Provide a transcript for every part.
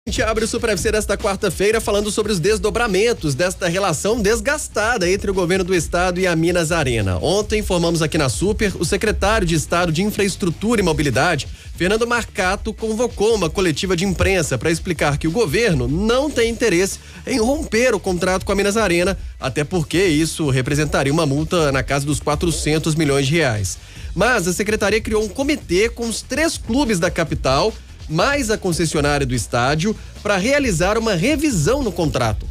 A gente abre o Super FC desta quarta-feira falando sobre os desdobramentos desta relação desgastada entre o governo do estado e a Minas Arena. Ontem informamos aqui na Super, o secretário de Estado de Infraestrutura e Mobilidade, Fernando Marcato, convocou uma coletiva de imprensa para explicar que o governo não tem interesse em romper o contrato com a Minas Arena, até porque isso representaria uma multa na casa dos 400 milhões de reais. Mas a secretaria criou um comitê com os 3 clubes da capital, mais a concessionária do estádio, para realizar uma revisão no contrato.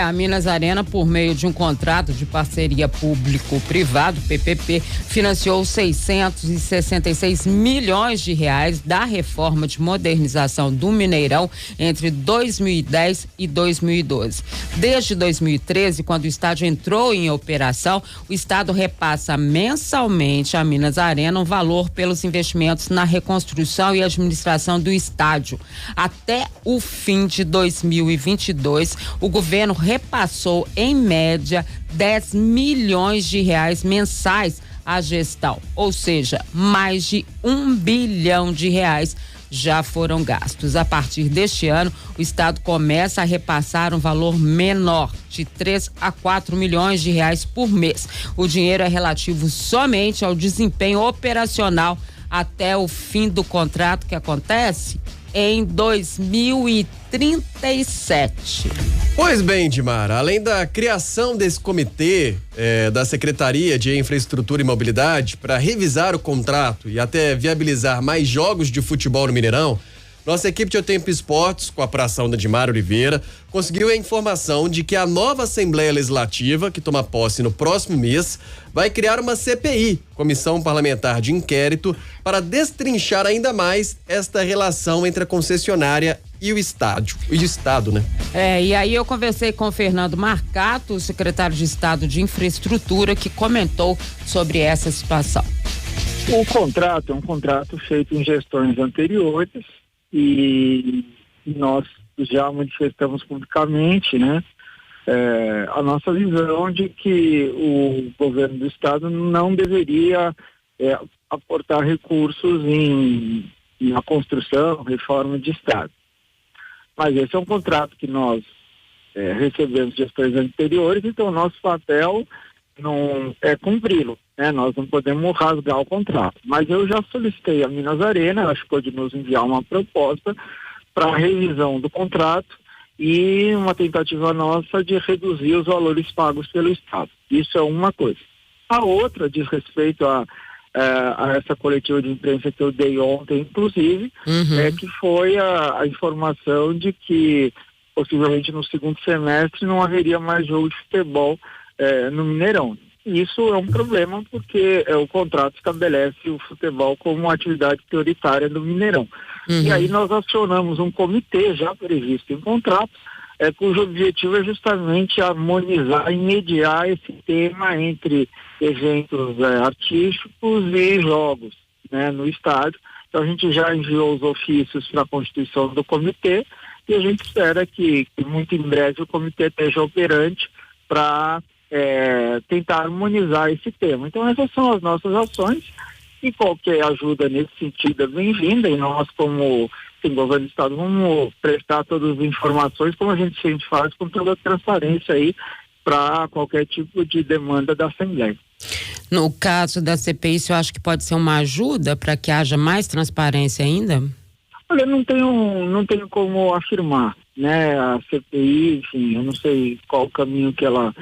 A Minas Arena, por meio de um contrato de parceria público-privado, PPP, financiou 666 milhões de reais da reforma de modernização do Mineirão entre 2010 e 2012. Desde 2013, quando o estádio entrou em operação, o estado repassa mensalmente à Minas Arena um valor pelos investimentos na reconstrução e administração do estádio. Até o fim de 2022, o governo repassou em média 10 milhões de reais mensais à gestão, ou seja, mais de 1 bilhão de reais já foram gastos. A partir deste ano, o estado começa a repassar um valor menor, de 3 a 4 milhões de reais por mês. O dinheiro é relativo somente ao desempenho operacional até o fim do contrato, que acontece em 2037. Pois bem, Dimara, além da criação desse comitê da Secretaria de Infraestrutura e Mobilidade para revisar o contrato e até viabilizar mais jogos de futebol no Mineirão, nossa equipe de O Tempo Esportes, com a apuração da Dimara Oliveira, conseguiu a informação de que a nova Assembleia Legislativa, que toma posse no próximo mês, vai criar uma CPI, Comissão Parlamentar de Inquérito, para destrinchar ainda mais esta relação entre a concessionária e o estádio. E o estado, né? E aí eu conversei com o Fernando Marcato, secretário de Estado de Infraestrutura, que comentou sobre essa situação. O contrato é um contrato feito em gestões anteriores, e nós já manifestamos publicamente, né, a nossa visão de que o governo do estado não deveria aportar recursos na construção, reforma de estado. Mas esse é um contrato que nós recebemos de gestões anteriores, então o nosso papel não é cumpri-lo, né? Nós não podemos rasgar o contrato. Mas eu já solicitei à Minas Arena, ela ficou de nos enviar uma proposta para a revisão do contrato e uma tentativa nossa de reduzir os valores pagos pelo Estado. Isso é uma coisa. A outra diz respeito a essa coletiva de imprensa que eu dei ontem, inclusive, que foi a informação de que possivelmente no segundo semestre não haveria mais jogo de futebol no Mineirão. Isso é um problema porque o contrato estabelece o futebol como uma atividade prioritária do Mineirão. E aí nós acionamos um comitê já previsto em contrato, cujo objetivo é justamente harmonizar e mediar esse tema entre eventos artísticos e jogos, né, no estádio. Então a gente já enviou os ofícios para a constituição do comitê e a gente espera que muito em breve o comitê esteja operante para tentar harmonizar esse tema. Então essas são as nossas ações e qualquer ajuda nesse sentido é bem-vinda, e nós como governo do estado vamos prestar todas as informações como a gente sempre faz, com toda a transparência aí para qualquer tipo de demanda da Assembleia. No caso da CPI, eu acho que pode ser uma ajuda para que haja mais transparência ainda? Olha, não tenho como afirmar, né? A CPI, enfim, eu não sei qual o caminho que ela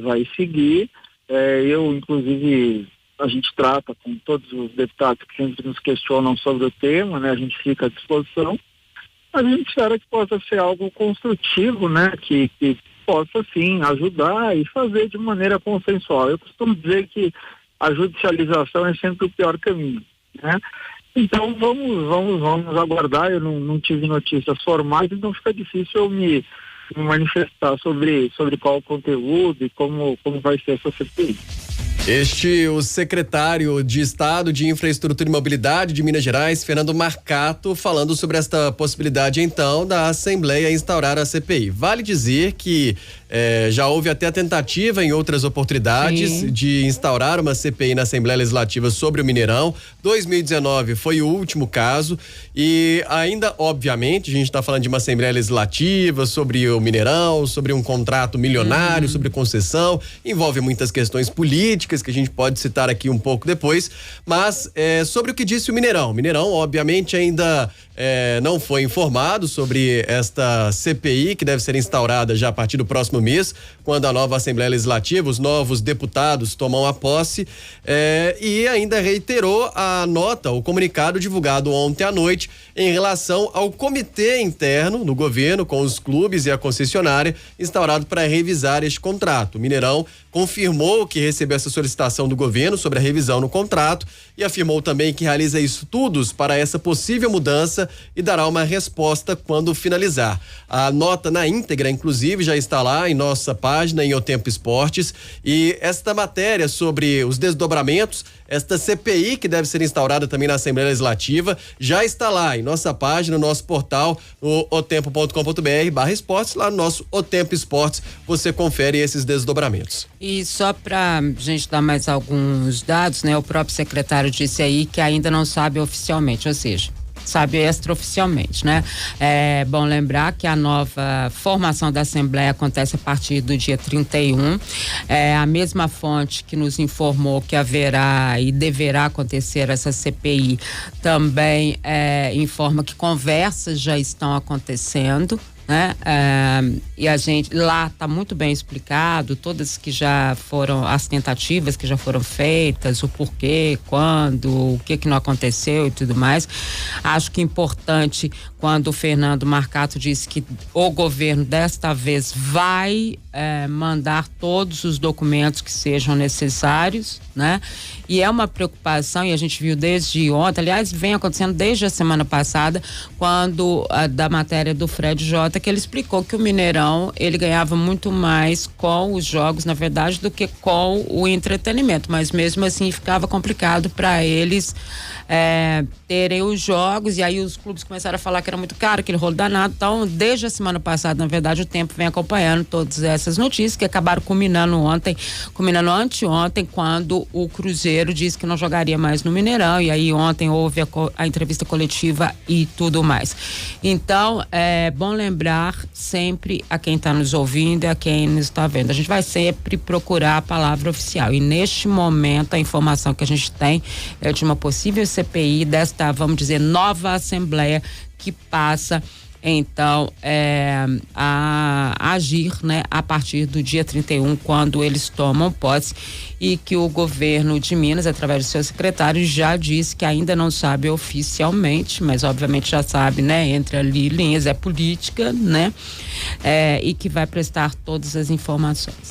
vai seguir. Eu, inclusive, a gente trata com todos os deputados que sempre nos questionam sobre o tema, né? A gente fica à disposição. A gente espera que possa ser algo construtivo, né? Que possa, sim, ajudar e fazer de maneira consensual. Eu costumo dizer que a judicialização é sempre o pior caminho, né? Então, vamos aguardar. Eu não tive notícias formais, então fica difícil eu me manifestar sobre qual o conteúdo e como vai ser essa CPI. O secretário de Estado de Infraestrutura e Mobilidade de Minas Gerais, Fernando Marcato, falando sobre esta possibilidade, então, da Assembleia instaurar a CPI. Vale dizer que já houve até a tentativa em outras oportunidades Sim. de instaurar uma CPI na Assembleia Legislativa sobre o Mineirão. 2019 foi o último caso e ainda, obviamente, a gente está falando de uma Assembleia Legislativa sobre o Mineirão, sobre um contrato milionário, sobre concessão, envolve muitas questões políticas que a gente pode citar aqui um pouco depois, mas sobre o que disse o Mineirão. O Mineirão, obviamente, ainda não foi informado sobre esta CPI que deve ser instaurada já a partir do próximo mês, quando a nova Assembleia Legislativa, os novos deputados tomam a posse, e ainda reiterou a nota, o comunicado divulgado ontem à noite em relação ao comitê interno do governo com os clubes e a concessionária instaurado para revisar este contrato. O Mineirão confirmou que recebeu essa solicitação do governo sobre a revisão no contrato e afirmou também que realiza estudos para essa possível mudança e dará uma resposta quando finalizar. A nota na íntegra, inclusive, já está lá em nossa página, em O Tempo Esportes, e esta matéria sobre os desdobramentos, esta CPI que deve ser instaurada também na Assembleia Legislativa, já está lá em nossa página, no nosso portal, no otempo.com.br/esportes, lá no nosso O Tempo Esportes, você confere esses desdobramentos. E só para a gente dar mais alguns dados, né? O próprio secretário disse aí que ainda não sabe oficialmente, ou seja, sabe extraoficialmente, né? É bom lembrar que a nova formação da Assembleia acontece a partir do dia 31. A mesma fonte que nos informou que haverá e deverá acontecer essa CPI também informa que conversas já estão acontecendo, né? E a gente lá está muito bem explicado, todas que já foram, as tentativas que já foram feitas, o porquê, quando, o que não aconteceu e tudo mais. Acho que é importante quando o Fernando Marcato disse que o governo desta vez vai mandar todos os documentos que sejam necessários, né? E é uma preocupação, e a gente viu desde ontem, aliás, vem acontecendo desde a semana passada, quando da matéria do Fred Jota, que ele explicou que o Mineirão, ele ganhava muito mais com os jogos, na verdade, do que com o entretenimento, mas mesmo assim ficava complicado para eles terem os jogos, e aí os clubes começaram a falar que era muito caro, aquele rolo danado. Então, desde a semana passada, na verdade, o Tempo vem acompanhando todas essas notícias que acabaram culminando anteontem, quando o Cruzeiro disse que não jogaria mais no Mineirão, e aí ontem houve a entrevista coletiva e tudo mais. Então, é bom lembrar sempre a quem está nos ouvindo e a quem nos está vendo. A gente vai sempre procurar a palavra oficial, e neste momento a informação que a gente tem é de uma possível CPI desta, vamos dizer, nova Assembleia que passa então a agir, né, a partir do dia 31, quando eles tomam posse, e que o governo de Minas, através do seu secretário, já disse que ainda não sabe oficialmente, mas obviamente já sabe, né, entre ali linhas, é política, né, e que vai prestar todas as informações.